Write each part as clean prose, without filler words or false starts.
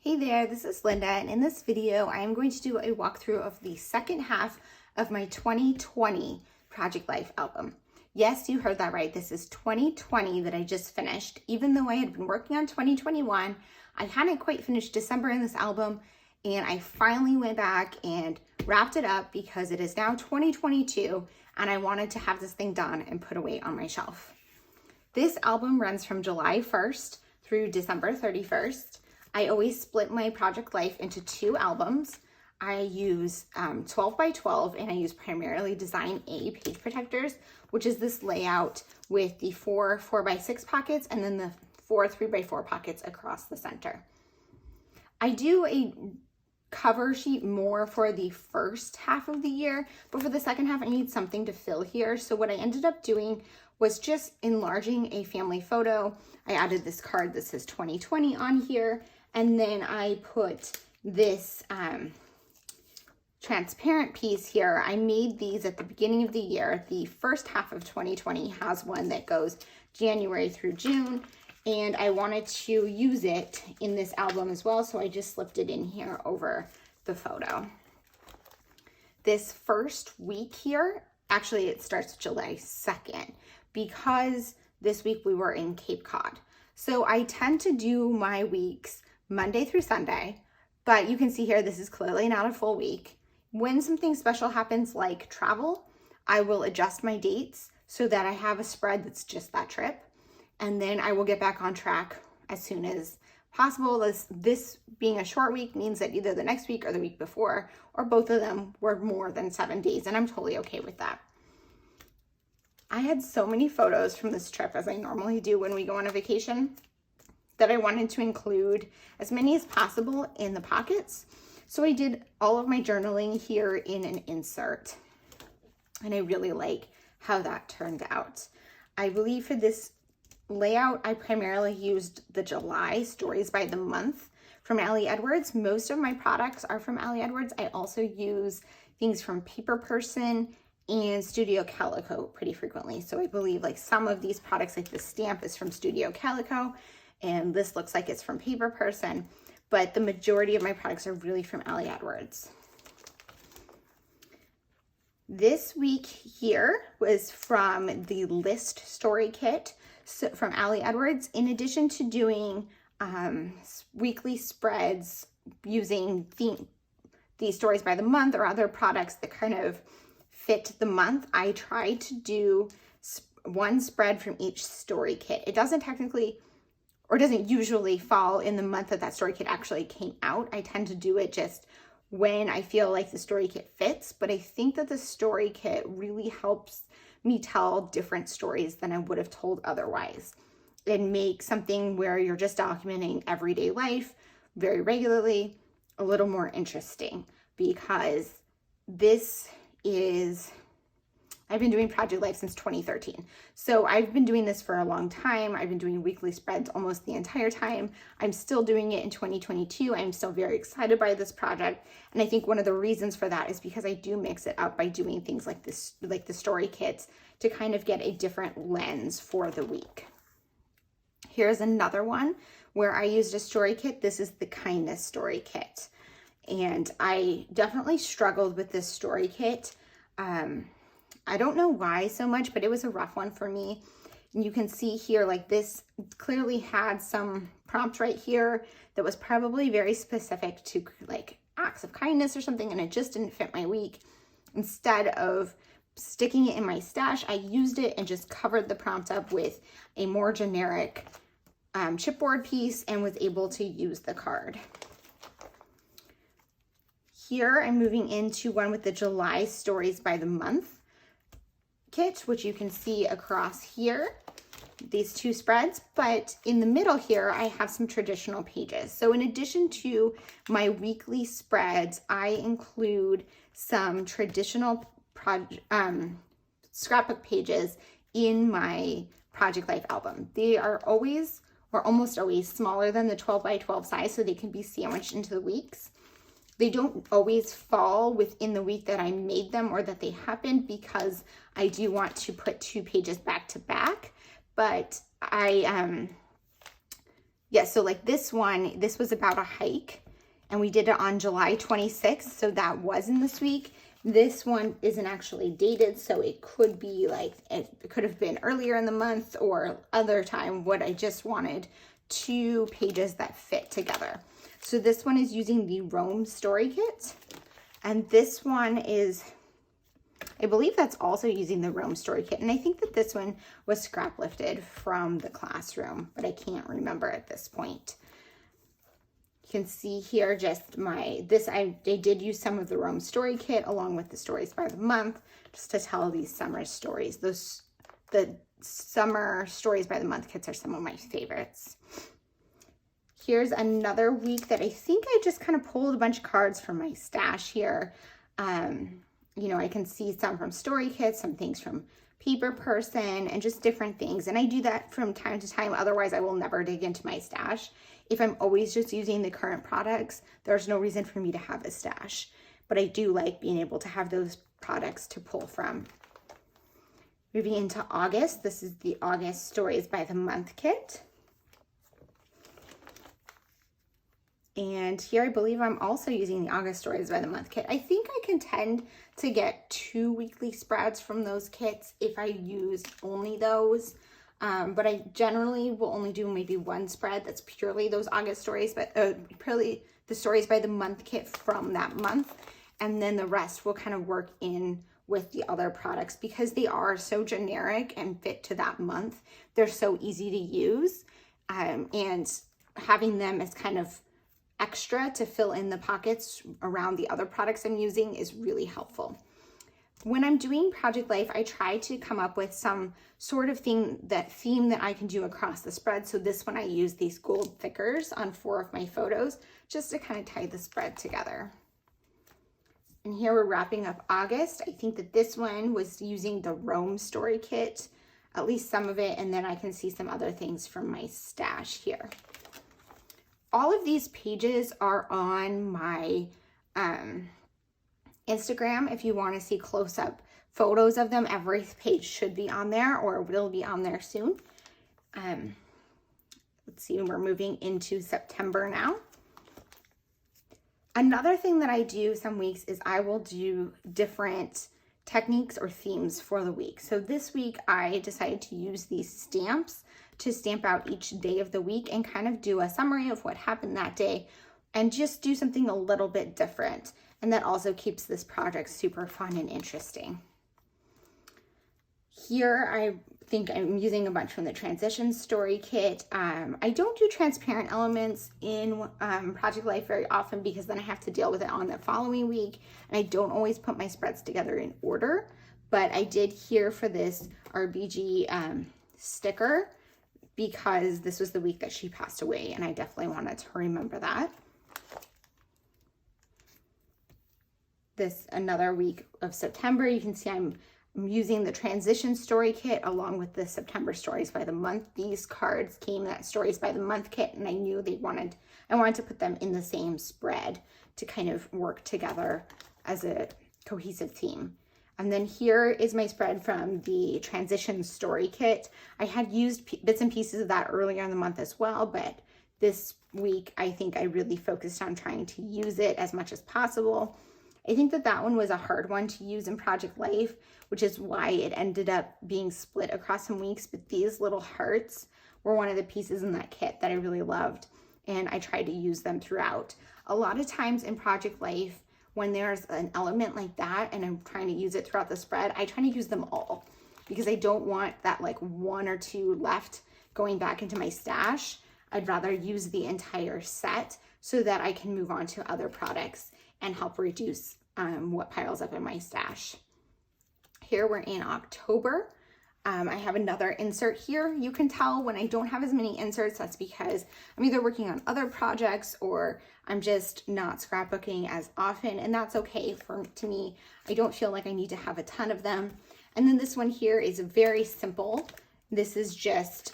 Hey there, this is Linda, and in this video, I am going to do a walkthrough of the second half of my 2020 Project Life album. Yes, you heard that right. This is 2020 that I just finished. Even though I had been working on 2021, I hadn't quite finished December in this album, and I finally went back and wrapped it up because it is now 2022, and I wanted to have this thing done and put away on my shelf. This album runs from July 1st through December 31st. I always split my Project Life into two albums. I use 12 by 12 and I use primarily Design A page protectors, which is this layout with the four 4x6 pockets and then the four 3x4 pockets across the center. I do a cover sheet more for the first half of the year, but for the second half I need something to fill here. So what I ended up doing was just enlarging a family photo. I added this card that says 2020 on here, and then I put this transparent piece here. I made these at the beginning of the year. The first half of 2020 has one that goes January through June, and I wanted to use it in this album as well, so I just slipped it in here over the photo. This first week here, actually it starts July 2nd, because this week we were in Cape Cod. So I tend to do my weeks Monday through Sunday, but you can see here, this is clearly not a full week. When something special happens like travel, I will adjust my dates so that I have a spread that's just that trip. And then I will get back on track as soon as possible. This being a short week means that either the next week or the week before, or both of them were more than 7 days, and I'm totally okay with that. I had so many photos from this trip, as I normally do when we go on a vacation, that I wanted to include as many as possible in the pockets. So I did all of my journaling here in an insert, and I really like how that turned out. I believe for this layout, I primarily used the July stories by the month from Ali Edwards. Most of my products are from Ali Edwards. I also use things from Paper Person and Studio Calico pretty frequently. So I believe like some of these products, like this stamp is from Studio Calico, and this looks like it's from Paper Person, but the majority of my products are really from Ali Edwards. This week here was from the List Story Kit from Ali Edwards. In addition to doing weekly spreads using these stories by the month or other products that kind of fit the month, I tried to do one spread from each story kit. It doesn't technically, or doesn't usually fall in the month that story kit actually came out. I tend to do it just when I feel like the story kit fits, but I think that the story kit really helps me tell different stories than I would have told otherwise, and make something where you're just documenting everyday life very regularly a little more interesting, because this is, I've been doing Project Life since 2013. So I've been doing this for a long time. I've been doing weekly spreads almost the entire time. I'm still doing it in 2022. I'm still very excited by this project. And I think one of the reasons for that is because I do mix it up by doing things like this, like the story kits, to kind of get a different lens for the week. Here's another one where I used a story kit. This is the Kindness Story Kit. And I definitely struggled with this story kit. I don't know why so much, but it was a rough one for me. And you can see here, like this clearly had some prompt right here that was probably very specific to like acts of kindness or something, and it just didn't fit my week. Instead of sticking it in my stash, I used it and just covered the prompt up with a more generic chipboard piece and was able to use the card. Here I'm moving into one with the July stories by the month kit, which you can see across here, these two spreads, but in the middle here, I have some traditional pages. So in addition to my weekly spreads, I include some traditional scrapbook pages in my Project Life album. They are always, or almost always, smaller than the 12 by 12 size, so they can be sandwiched into the weeks. They don't always fall within the week that I made them or that they happened, because I do want to put 2 pages back to back, but Yeah, so like this one, this was about a hike, and we did it on July 26th, so that was in this week. This one isn't actually dated, so it could be like, it could have been earlier in the month or other time. What I just wanted 2 pages that fit together. So this one is using the Rome Story Kit, and this one is, I believe that's also using the Rome Story Kit, and I think that this one was scrap lifted from the classroom, but I can't remember at this point. You can see here just I did use some of the Rome Story Kit along with the stories by the month just to tell these summer stories. The summer stories by the month kits are some of my favorites. Here's another week that I think I just kind of pulled a bunch of cards from my stash here. You know, I can see some from Story Kits, some things from Paper Person, and just different things. And I do that from time to time. Otherwise, I will never dig into my stash. If I'm always just using the current products, there's no reason for me to have a stash. But I do like being able to have those products to pull from. Moving into August, this is the August Stories by the Month kit. And here I believe I'm also using the August Stories by the Month kit. I think I can tend to get 2 weekly spreads from those kits if I use only those. But I generally will only do maybe 1 spread that's purely those August stories, but purely the Stories by the Month kit from that month. And then the rest will kind of work in with the other products because they are so generic and fit to that month. They're so easy to use. And having them as kind of extra to fill in the pockets around the other products I'm using is really helpful. When I'm doing Project Life, I try to come up with some sort of theme that I can do across the spread. So this one I use these gold thickers on 4 of my photos just to kind of tie the spread together. And here we're wrapping up August. I think that this one was using the Rome Story Kit, at least some of it, and then I can see some other things from my stash here. All of these pages are on my Instagram. If you want to see close-up photos of them, every page should be on there or will be on there soon. Let's see, we're moving into September now. Another thing that I do some weeks is I will do different techniques or themes for the week. So this week I decided to use these stamps to stamp out each day of the week and kind of do a summary of what happened that day and just do something a little bit different. And that also keeps this project super fun and interesting. Here I think I'm using a bunch from the Transition Story Kit. I don't do transparent elements in Project Life very often because then I have to deal with it on the following week. And I don't always put my spreads together in order. But I did here for this RBG sticker because this was the week that she passed away and I definitely wanted to remember that. This another week of September, you can see I'm using the Transition Story Kit along with the September Stories by the Month. These cards came in that Stories by the Month kit and I knew I wanted to put them in the same spread to kind of work together as a cohesive team. And then here is my spread from the Transition Story Kit. I had used bits and pieces of that earlier in the month as well, but this week I think I really focused on trying to use it as much as possible. I think that one was a hard one to use in Project Life, which is why it ended up being split across some weeks. But these little hearts were one of the pieces in that kit that I really loved, and I tried to use them throughout. A lot of times in Project Life, when there's an element like that and I'm trying to use it throughout the spread, I try to use them all because I don't want that like 1 or 2 left going back into my stash. I'd rather use the entire set so that I can move on to other products and help reduce what piles up in my stash. Here we're in October. I have another insert here. You can tell when I don't have as many inserts, that's because I'm either working on other projects or I'm just not scrapbooking as often, and that's okay to me. I don't feel like I need to have a ton of them. And then this one here is very simple. This is just,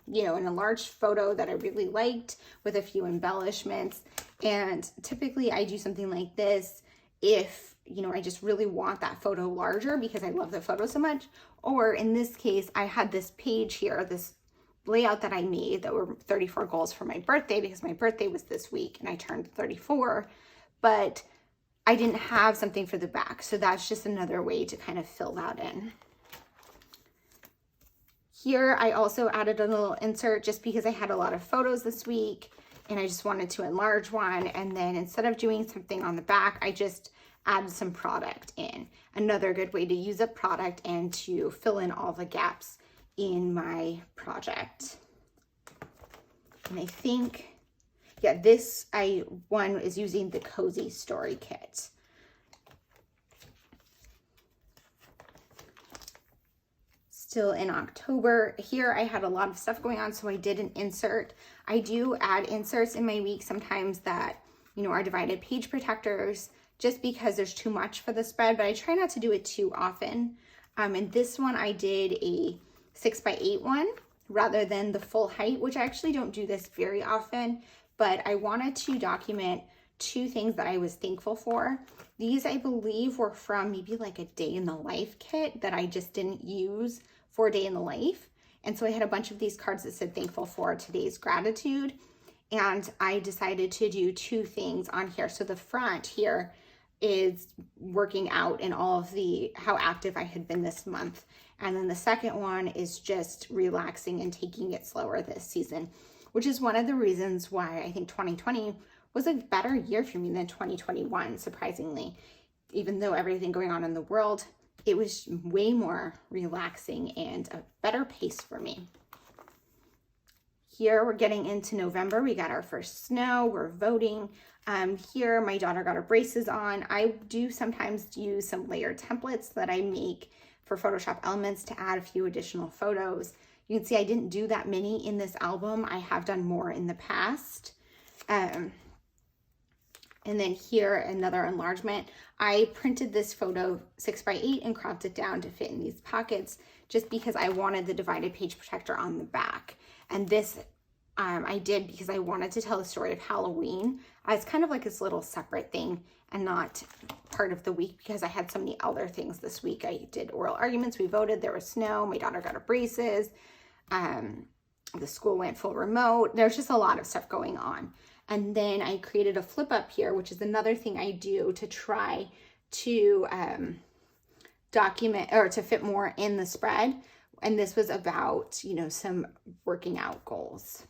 you know, an enlarged photo that I really liked with a few embellishments. And typically I do something like this if, you know, I just really want that photo larger because I love the photo so much. Or in this case, I had this page here, this layout that I made that were 34 goals for my birthday, because my birthday was this week and I turned 34, but I didn't have something for the back. So that's just another way to kind of fill that in. Here, I also added a little insert just because I had a lot of photos this week and I just wanted to enlarge one. And then instead of doing something on the back, I just added some product in. Another good way to use a product and to fill in all the gaps in my project. And I think, yeah, this one is using the Cozy Story Kit. Still in October. Here I had a lot of stuff going on, so I did an insert. I do add inserts in my week sometimes that, you know, are divided page protectors, just because there's too much for the spread, but I try not to do it too often. And this one I did a 6x8 one rather than the full height, which I actually don't do this very often, but I wanted to document 2 things that I was thankful for. These, I believe, were from maybe like a day in the life kit that I just didn't use for a day in the life. And so I had a bunch of these cards that said thankful for today's gratitude. And I decided to do 2 things on here. So the front here is working out and all of how active I had been this month. And then the second one is just relaxing and taking it slower this season, which is one of the reasons why I think 2020 was a better year for me than 2021, surprisingly. Even though everything going on in the world, it was way more relaxing and a better pace for me. Here we're getting into November. We got our first snow, we're voting. Here my daughter got her braces on. I do sometimes use some layered templates that I make for Photoshop Elements to add a few additional photos. You can see I didn't do that many in this album. I have done more in the past. And then here, another enlargement. I printed this photo 6x8 and cropped it down to fit in these pockets just because I wanted the divided page protector on the back. And this I did because I wanted to tell the story of Halloween as kind of like this little separate thing and not part of the week, because I had so many other things this week. I did oral arguments, we voted, there was snow, my daughter got her braces, the school went full remote. There's just a lot of stuff going on. And then I created a flip up here, which is another thing I do to try to document or to fit more in the spread. And this was about, you know, some working out goals.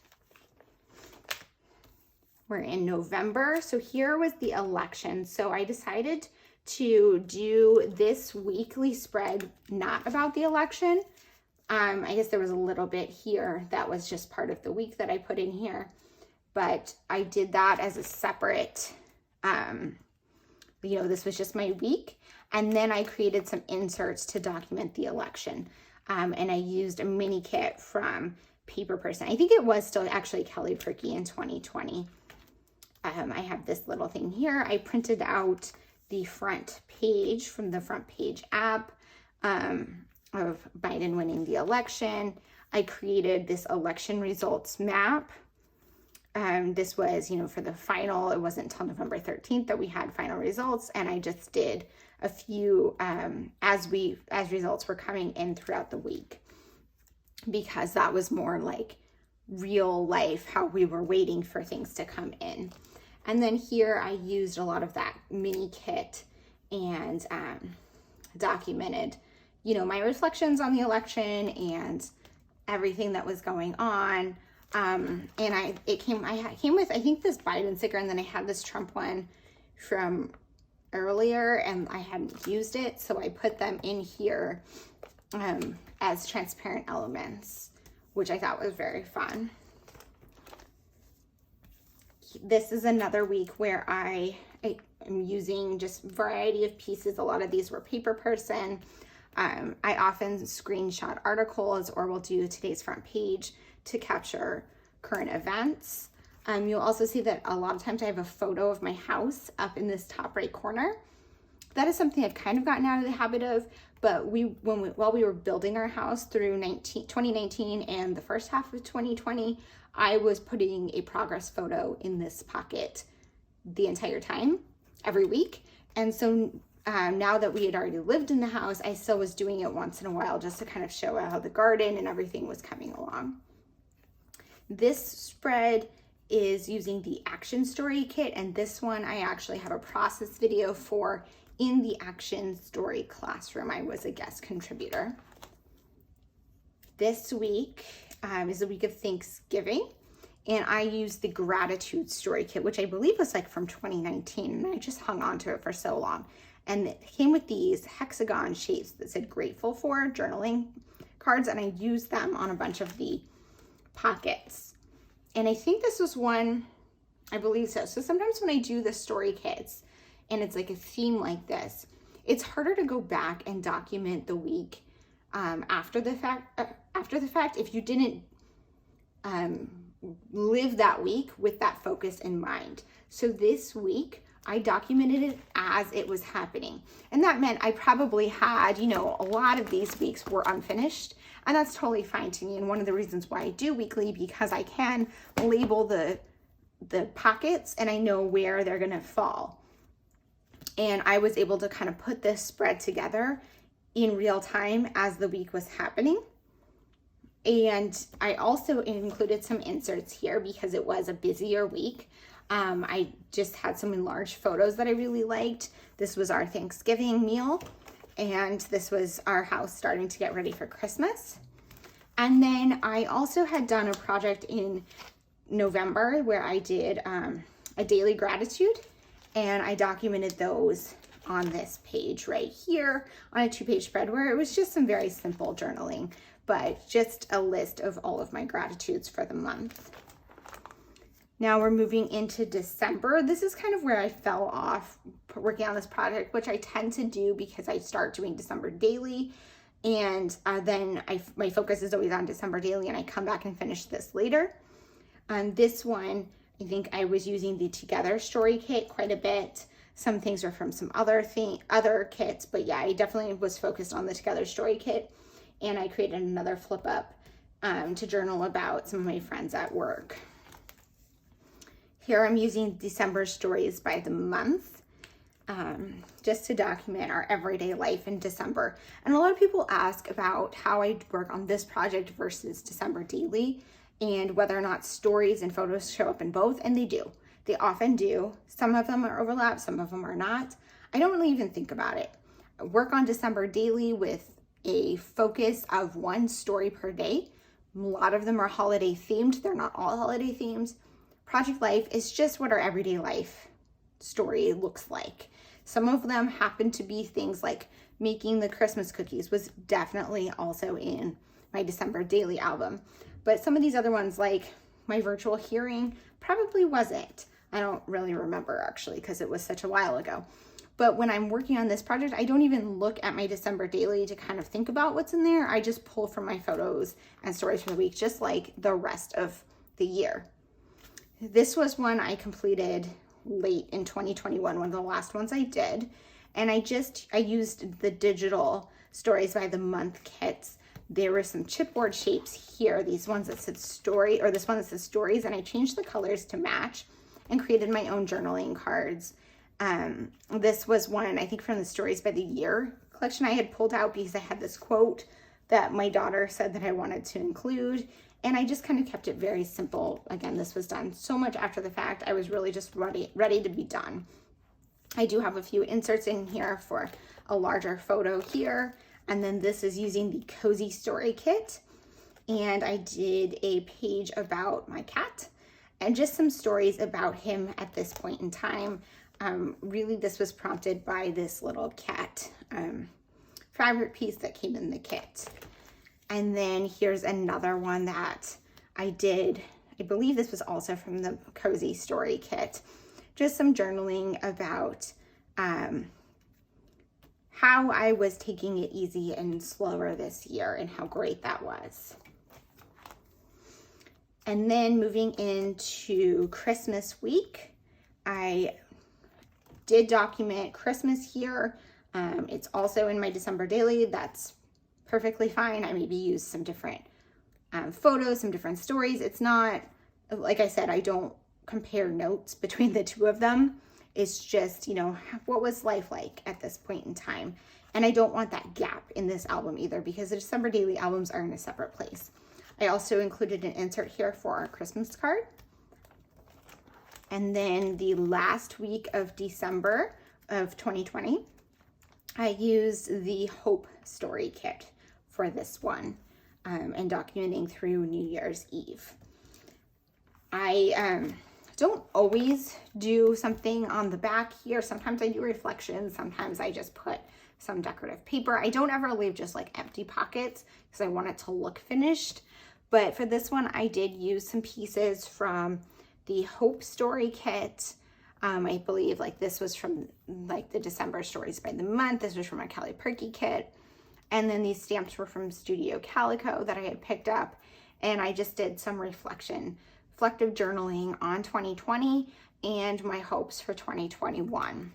We're in November. So here was the election. So I decided to do this weekly spread not about the election. I guess there was a little bit here that was just part of the week that I put in here. But I did that as a separate, you know, this was just my week. And then I created some inserts to document the election. And I used a mini kit from Paper Person. I think it was still actually Kelly Prickey in 2020. I have this little thing here. I printed out the front page from the Front Page app of Biden winning the election. I created this election results map. This was, you know, for the final, it wasn't until November 13th that we had final results. And I just did a few as results were coming in throughout the week, because that was more like real life, how we were waiting for things to come in. And then here I used a lot of that mini kit and documented, you know, my reflections on the election and everything that was going on. And I came with, I think, this Biden sticker, and then I had this Trump one from earlier and I hadn't used it, so I put them in here as transparent elements, which I thought was very fun. This is another week where I am using just a variety of pieces. A lot of these were Paper Person. I often screenshot articles or will do today's front page to capture current events. You'll also see that a lot of times I have a photo of my house up in this top right corner. That is something I've kind of gotten out of the habit of, but while we were building our house through 2019 and the first half of 2020, I was putting a progress photo in this pocket the entire time, every week. And so now that we had already lived in the house, I still was doing it once in a while just to kind of show how the garden and everything was coming along. This spread is using the Action Story Kit, and this one I actually have a process video for in the Action Story classroom. I was a guest contributor. This week is the week of Thanksgiving, and I used the Gratitude Story Kit, which I believe was like from 2019, and I just hung on to it for so long. And it came with these hexagon shapes that said grateful for journaling cards, and I used them on a bunch of the pockets. And I think this was one, I believe so. So sometimes when I do the story kits and it's like a theme like this, it's harder to go back and document the week after the fact if you didn't live that week with that focus in mind. So this week I documented it as it was happening. And that meant I probably had, a lot of these weeks were unfinished, and that's totally fine to me. And one of the reasons why I do weekly, because I can label the pockets and I know where they're gonna fall. And I was able to kind of put this spread together in real time as the week was happening. And I also included some inserts here because it was a busier week. I just had some enlarged photos that I really liked. This was our Thanksgiving meal, and this was our house starting to get ready for Christmas. And then I also had done a project in November where I did a daily gratitude, and I documented those on this page right here on a 2-page spread where it was just some very simple journaling, but just a list of all of my gratitudes for the month. Now we're moving into December. This is kind of where I fell off working on this project, which I tend to do because I start doing December daily, and then my focus is always on December daily, and I come back and finish this later. This one, I think I was using the Together Story Kit quite a bit. Some things are from some other kits, but yeah, I definitely was focused on the Together Story Kit, and I created another flip up to journal about some of my friends at work. Here I'm using December stories by the month, just to document our everyday life in December. And a lot of people ask about how I work on this project versus December daily, and whether or not stories and photos show up in both, and they do. They often do. Some of them are overlap, some of them are not. I don't really even think about it. I work on December daily with a focus of one story per day. A lot of them are holiday themed. They're not all holiday themed. Project Life is just what our everyday life story looks like. Some of them happen to be things like making the Christmas cookies was definitely also in my December daily album. But some of these other ones, like my virtual hearing, probably wasn't. I don't really remember actually because it was such a while ago. But when I'm working on this project, I don't even look at my December daily to kind of think about what's in there. I just pull from my photos and stories for the week, just like the rest of the year. This was one I completed late in 2021, one of the last ones I did. And I used the digital stories by the month kits. There were some chipboard shapes here, these ones that said story, or this one that says stories, and I changed the colors to match and created my own journaling cards. This was one, I think, from the Stories by the Year collection I had pulled out because I had this quote that my daughter said that I wanted to include. And I just kind of kept it very simple. Again, this was done so much after the fact. I was really just ready to be done. I do have a few inserts in here for a larger photo here. And then this is using the Cozy Story Kit. And I did a page about my cat and just some stories about him at this point in time. Really, this was prompted by this little cat fabric piece that came in the kit. And then here's another one that I did. I believe this was also from the Cozy Story Kit. Just some journaling about how I was taking it easy and slower this year and how great that was. And then moving into Christmas week, I did document Christmas here. It's also in my December daily. That's perfectly fine. I maybe use some different photos, some different stories. It's not, like I said, I don't compare notes between the two of them. It's just, what was life like at this point in time? And I don't want that gap in this album either because the December daily albums are in a separate place. I also included an insert here for our Christmas card. And then the last week of December of 2020, I used the Hope Story Kit for this one, and documenting through New Year's Eve. I don't always do something on the back here. Sometimes I do reflections. Sometimes I just put some decorative paper. I don't ever leave just like empty pockets because I want it to look finished. But for this one, I did use some pieces from the Hope Story Kit. I believe like this was from like the December Stories by the Month. This was from my Kelly Perky kit. And then these stamps were from Studio Calico that I had picked up. And I just did some reflective journaling on 2020 and my hopes for 2021.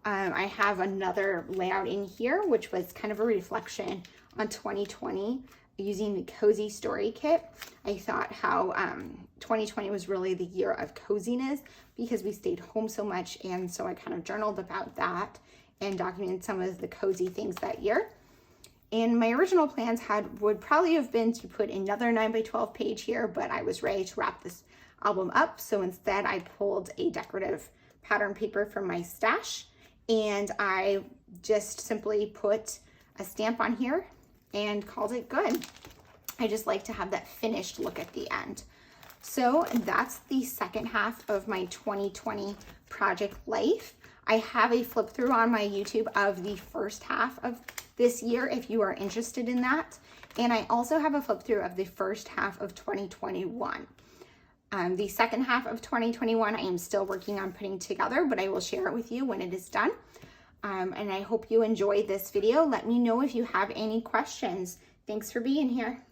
I have another layout in here, which was kind of a reflection on 2020 using the Cozy Story Kit. I thought how 2020 was really the year of coziness because we stayed home so much, and so I kind of journaled about that and documented some of the cozy things that year. And my original plans would probably have been to put another 9x12 page here, but I was ready to wrap this album up, so instead I pulled a decorative pattern paper from my stash, and I just simply put a stamp on here and called it good. I just like to have that finished look at the end. So that's the second half of my 2020 project life. I have a flip through on my YouTube of the first half of this year if you are interested in that. And I also have a flip through of the first half of 2021. The second half of 2021 I am still working on putting together, but I will share it with you when it is done. And I hope you enjoyed this video. Let me know if you have any questions. Thanks for being here.